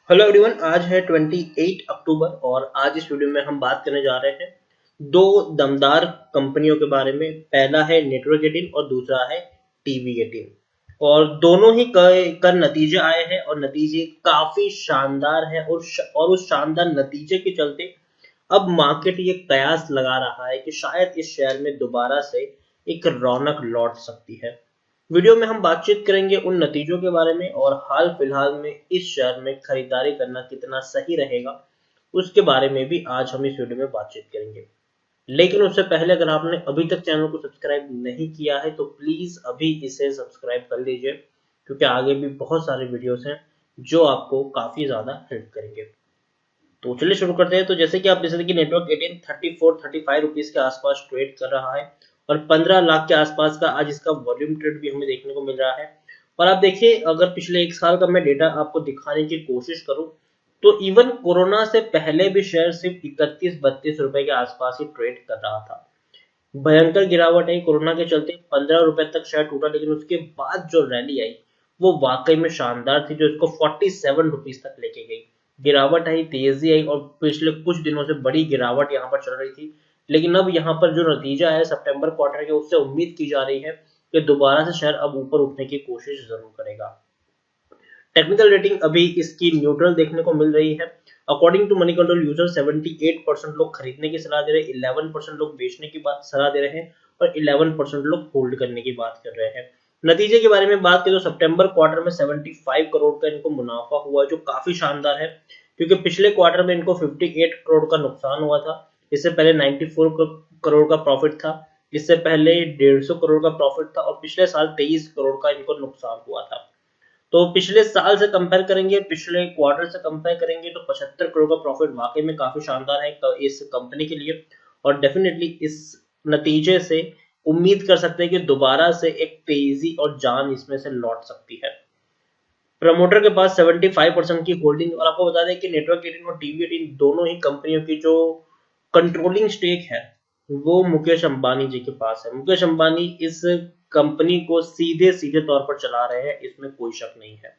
Hello everyone, आज है 28 अक्टूबर और आज इस वीडियो में हम बात करने जा रहे हैं दो दमदार कंपनियों के बारे में। पहला है नेटवर्क 18 और दूसरा है टीवी 18 और दोनों ही कर नतीजे आए हैं और नतीजे काफी शानदार है और उस शानदार नतीजे के चलते अब मार्केट ये कयास लगा रहा है कि शायद इस शेयर में दोबारा से एक रौनक लौट सकती है। वीडियो में हम बातचीत करेंगे उन नतीजों के बारे में और हाल फिलहाल में इस शेयर में खरीदारी करना कितना सही रहेगा उसके बारे में भी आज हम इस वीडियो में बातचीत करेंगे। लेकिन उससे पहले अगर आपने अभी तक चैनल को सब्सक्राइब नहीं किया है तो प्लीज अभी इसे सब्सक्राइब कर लीजिए, क्योंकि आगे भी बहुत सारे वीडियोस हैं जो आपको काफी ज्यादा हेल्प करेंगे। तो चलिए शुरू करते हैं। तो जैसे कि आप देख सकते हैं कि नेटवर्क 18 34 35 रुपीज के आसपास ट्रेड कर रहा है और 15 लाख के आसपास का आज इसका वॉल्यूम ट्रेड भी हमें देखने को मिल रहा है। और आप देखिए, अगर पिछले एक साल का मैं डेटा आपको दिखाने की कोशिश करूं तो इवन कोरोना से पहले भी शेयर सिर्फ 31 32 रुपए के आसपास ही ट्रेड कर रहा था। भयंकर गिरावट आई कोरोना के चलते, 15 रुपए तक शेयर टूटा, लेकिन उसके बाद जो रैली आई वो वाकई में शानदार थी, जो इसको 47 रुपीज तक लेके गई। गिरावट आई, तेजी आई और पिछले कुछ दिनों से बड़ी गिरावट यहाँ पर चल रही थी। लेकिन अब यहाँ पर जो नतीजा है सितंबर क्वार्टर के, उससे उम्मीद की जा रही है कि दोबारा से शेयर अब ऊपर उठने की कोशिश जरूर करेगा। टेक्निकल रेटिंग अभी इसकी न्यूट्रल देखने को मिल रही है। According to Moneycontrol user 78% लोग खरीदने की सलाह दे रहे हैं, 11% लोग बेचने की बात सलाह दे रहे हैं और 11% लोग होल्ड करने की बात कर रहे हैं। नतीजे के बारे में बात करें तो सितंबर क्वार्टर में 75 करोड़ का इनको मुनाफा हुआ, जो काफी शानदार है, क्योंकि पिछले क्वार्टर में इनको 58 करोड़ का नुकसान हुआ था। इससे पहले 94 करोड़ का प्रॉफिट था, इससे पहले 150 करोड़ का प्रॉफिट था और पिछले साल 23 करोड़ का इनको नुकसान हुआ था। तो पिछले साल से कंपेयर करेंगे, पिछले क्वार्टर से कंपेयर करेंगे तो 75 करोड़ का प्रॉफिट वाकई में काफी शानदार है इस कंपनी के लिए। और डेफिनेटली इस नतीजे से उम्मीद कर सकते हैं कि दोबारा से एक तेजी और जान इसमें से लौट सकती है। प्रमोटर के पास 75% की होल्डिंग, और आपको बता दें कि नेटवर्क 18 और टीवी 18 दोनों ही कंपनियों की जो कंट्रोलिंग स्टेक है वो मुकेश अंबानी जी के पास है। मुकेश अंबानी इस कंपनी को सीधे सीधे तौर पर चला रहे हैं, इसमें कोई शक नहीं है।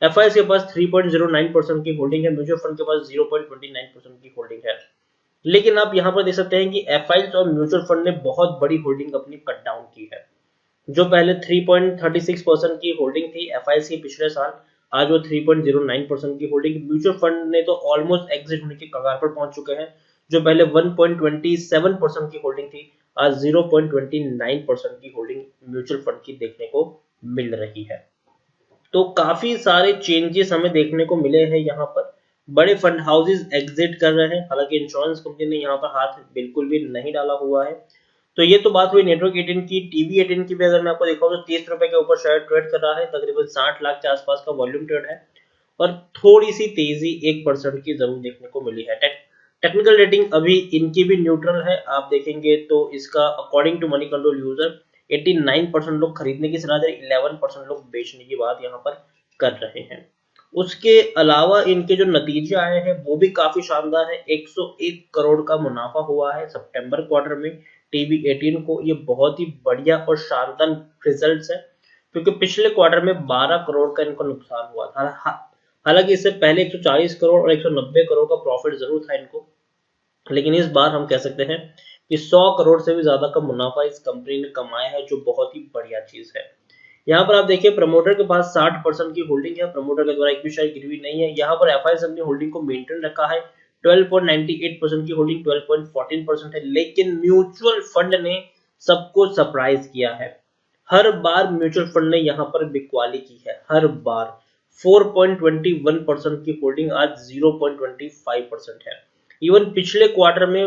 एफआईएस के पास 3.09% की होल्डिंग है, म्यूचुअल फंड के पास 0.29% की होल्डिंग है। लेकिन आप यहाँ पर देख सकते हैं कि एफआईएस और म्यूचुअल फंड ने बहुत बड़ी होल्डिंग अपनी कट डाउन की है। जो पहले 3.36% की होल्डिंग थी एफआईएस की पिछले साल, आज वो 3.09% की होल्डिंग। म्यूचुअल फंड ने तो ऑलमोस्ट एग्जिट होने की कगार पर पहुंच चुके हैं। जो पहले 1.27% की होल्डिंग थी, आज 0.29% की होल्डिंग म्यूचुअल फंड की देखने को मिल रही है। तो काफी सारे चेंजेस हमें देखने को मिले हैं यहाँ पर। बड़े फंड हाउसेस एग्जिट कर रहे हैं, हालांकि इंश्योरेंस कंपनी ने यहाँ पर हाथ बिल्कुल भी नहीं डाला हुआ है। तो ये तो बात हुई नेटवर्क 18 की। टीवी 18 की भी अगर मैं आपको दिखाऊं तो 30 रुपए के ऊपर शेयर ट्रेड कर रहा है, तकरीबन 60 लाख के आसपास का वॉल्यूम ट्रेड है और थोड़ी सी तेजी 1% की जरूर देखने को मिली है। टेक्निकल रेटिंग अभी इनकी भी न्यूट्रल है। आप देखेंगे तो इसका according to Moneycontrol user 89% लोग खरीदने की सलाह दे, 11% लोग बेचने की बात यहाँ पर कर रहे हैं। उसके अलावा इनके जो नतीजे आए हैं वो भी काफी शानदार है। 101 करोड़ का मुनाफा हुआ है सितंबर क्वार्टर में टीवी 18 को। ये बहुत ही बढ़िया और शानदार रिजल्ट्स है, क्योंकि पिछले क्वार्टर में 12 करोड़ का इनको नुकसान हुआ था। हालांकि इससे पहले 140 करोड़ और 190 करोड़ का प्रॉफिट जरूर था इनको, लेकिन इस बार हम कह सकते हैं कि 100 करोड़ से भी ज्यादा का मुनाफा इस कंपनी ने कमाया है, जो बहुत ही बढ़िया चीज है। यहाँ पर आप देखिए प्रमोटर के पास 60% की होल्डिंग है, प्रमोटर के द्वारा एक भी शेयर गिरवी नहीं है। यहाँ पर एफआईएस अपनी होल्डिंग को मेंटेन रखा है, 12.98% की होल्डिंग 12.14% है। लेकिन म्यूचुअल फंड ने सबको सरप्राइज किया है। हर बार म्यूचुअल फंड ने यहाँ पर बिकवाली की है, हर बार। 4.21% की होल्डिंग आज 0.25% है। इवन पिछले क्वार्टर में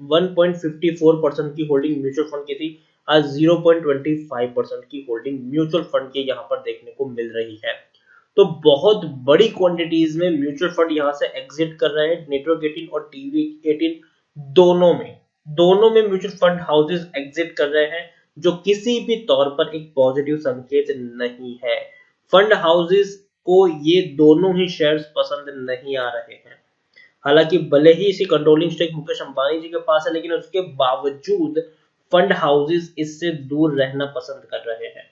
1.54% की होल्डिंग म्यूचुअल फंड की थी, आज 0.25% की होल्डिंग म्यूचुअल फंड के यहाँ पर देखने को मिल रही है। तो बहुत बड़ी क्वांटिटीज में म्यूचुअल फंड यहाँ से एग्जिट कर रहे हैं। नेटवर्क 18 और टीवी 18 दोनों में म्यूचुअल फंड हाउसेस एग्जिट कर रहे हैं, जो किसी भी तौर पर एक पॉजिटिव संकेत नहीं है। फंड हाउसेस को ये दोनों ही शेयर्स पसंद नहीं आ रहे हैं। हालांकि भले ही इसी कंट्रोलिंग स्टेक मुकेश अंबानी जी के पास है, लेकिन उसके बावजूद फंड हाउसेस इससे दूर रहना पसंद कर रहे हैं।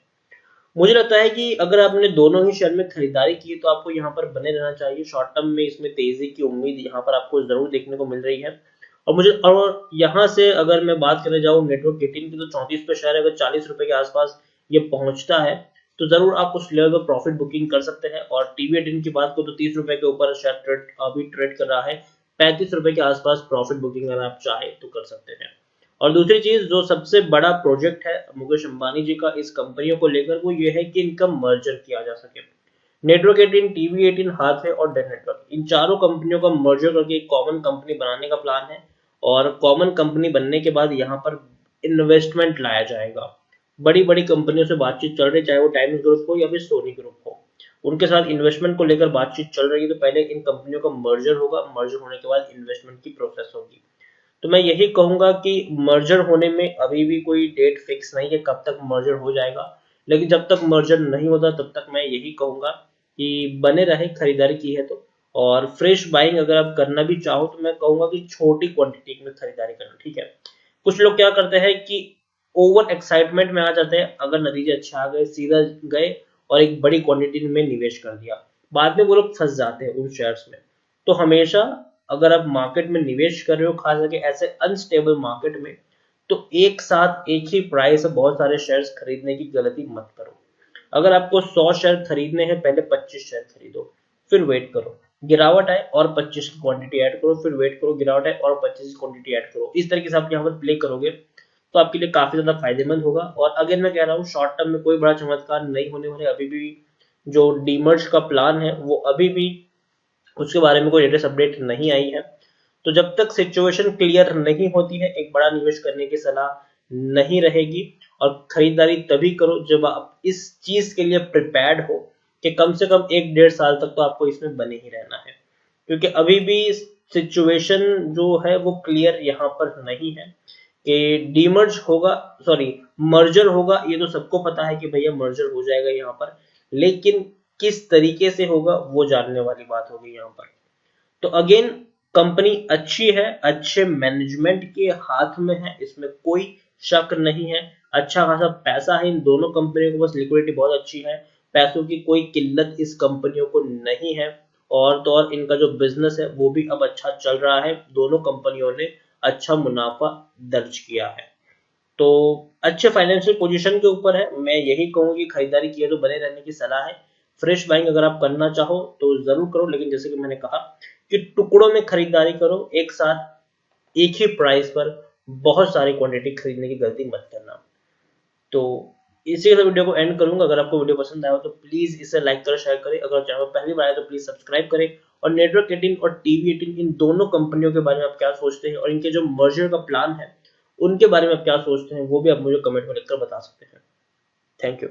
मुझे लगता है कि अगर आपने दोनों ही शेयर में खरीदारी की तो आपको यहाँ पर बने रहना चाहिए। शॉर्ट टर्म में इसमें तेजी की उम्मीद यहाँ पर आपको जरूर देखने को मिल रही है। और यहाँ से अगर मैं बात करने जाऊँ नेटवर्क 18 की, तो 34 पे शेयर अगर 40 रुपए के आसपास ये पहुंचता है तो जरूर आप उस लेवल पर प्रॉफिट बुकिंग कर सकते हैं। और टीवी 18 की बात को तो 30 रुपए के ऊपर शेयर अभी ट्रेड कर रहा है, 35 रुपए के आसपास प्रॉफिट बुकिंग अगर आप चाहे तो कर सकते हैं। और दूसरी चीज, जो सबसे बड़ा प्रोजेक्ट है मुकेश अंबानी जी का इस कंपनियों को लेकर, वो ये है कि इनका मर्जर किया जा सके। नेटवर्क 18, टीवी 18, हाथवे और डेन नेटवर्क, इन चारों कंपनियों का मर्जर करके एक कॉमन कंपनी बनाने का प्लान है। और कॉमन कंपनी बनने के बाद यहाँ पर इन्वेस्टमेंट लाया जाएगा। बड़ी बड़ी कंपनियों से बातचीत चल रही, चाहे वो टाइम्स ग्रुप हो या फिर सोनी ग्रुप हो, उनके साथ इन्वेस्टमेंट को लेकर बातचीत चल रही है। तो पहले इन कंपनियों का मर्जर होगा, मर्जर होने के बाद इन्वेस्टमेंट की प्रोसेस होगी। तो मैं यही कहूंगा कि मर्जर होने में अभी भी कोई डेट फिक्स नहीं है कब तक मर्जर हो जाएगा, लेकिन जब तक मर्जर नहीं होता तब तक मैं यही कहूंगा कि बने रहे, खरीदारी की है तो। और फ्रेश बाइंग अगर आप करना भी चाहो तो मैं कहूंगा कि छोटी क्वांटिटी में खरीदारी करना, ठीक है। कुछ लोग क्या करते हैं कि ओवर एक्साइटमेंट में आ जाते हैं, अगर नतीजे अच्छे आ गए सीधा गए और एक बड़ी क्वांटिटी में निवेश कर दिया, बाद में वो लोग फंस जाते हैं उन शेयर्स में। तो हमेशा अगर आप मार्केट में निवेश कर रहे हो, खास करके ऐसे अनस्टेबल मार्केट में, तो एक साथ एक ही प्राइस में बहुत सारे शेयर्स खरीदने की गलती मत करो। अगर आपको 100 शेयर खरीदने हैं, पहले 25 शेयर खरीदो, फिर वेट करो गिरावट आए और 25 की क्वांटिटी ऐड करो, फिर वेट करो गिरावट आए और 25 की क्वांटिटी ऐड करो। इस तरीके से आप यहाँ पर प्ले करोगे तो आपके लिए काफी ज्यादा फायदेमंद होगा। और अगर मैं कह रहा हूँ शॉर्ट टर्म में कोई बड़ा चमत्कार नहीं होने वाले, अभी भी जो डीमर्ज का प्लान है वो अभी भी उसके बारे में कोई लेटेस्ट अपडेट नहीं आई है। तो जब तक सिचुएशन क्लियर नहीं होती है, एक बड़ा निवेश करने की सलाह नहीं रहेगी। और खरीदारी तभी करो जब आप इस चीज के लिए प्रिपेयर्ड हो कि कम से कम 1-1.5 साल तक तो आपको इसमें बने ही रहना है, क्योंकि अभी भी सिचुएशन जो है वो क्लियर यहाँ पर नहीं है कि डीमर्ज होगा, सॉरी मर्जर होगा। ये तो सबको पता है कि भैया मर्जर हो जाएगा यहाँ पर, लेकिन किस तरीके से होगा वो जानने वाली बात होगी यहाँ पर। तो अगेन, कंपनी अच्छी है, अच्छे मैनेजमेंट के हाथ में है, इसमें कोई शक नहीं है। अच्छा खासा पैसा है इन दोनों कंपनियों को, बस लिक्विडिटी बहुत अच्छी है, पैसों की कोई किल्लत इस कंपनियों को नहीं है। और तो और इनका जो बिजनेस है वो भी अब अच्छा चल रहा है, दोनों कंपनियों ने अच्छा मुनाफा दर्ज किया है। तो अच्छे फाइनेंशियल पोजीशन के ऊपर है। मैं यही कहूंगा कि खरीदारी किए तो बने रहने की सलाह है। फ्रेश बाइंग अगर आप करना चाहो तो जरूर करो, लेकिन जैसे कि मैंने कहा कि टुकड़ों में खरीदारी करो, एक साथ एक ही प्राइस पर बहुत सारी क्वांटिटी खरीदने की गलती मत करना। तो इसी के साथ वीडियो को एंड करूंगा। अगर आपको वीडियो पसंद आया हो तो प्लीज इसे लाइक करें, शेयर करें। अगर चैनल पर पहली बार आए तो प्लीज सब्सक्राइब करें। और नेटवर्क 18 और टीवी 18 इन दोनों कंपनियों के बारे में आप क्या सोचते हैं, और इनके जो मर्जर का प्लान है उनके बारे में आप क्या सोचते हैं, वो भी आप मुझे कमेंट में लिखकर बता सकते हैं। Thank you.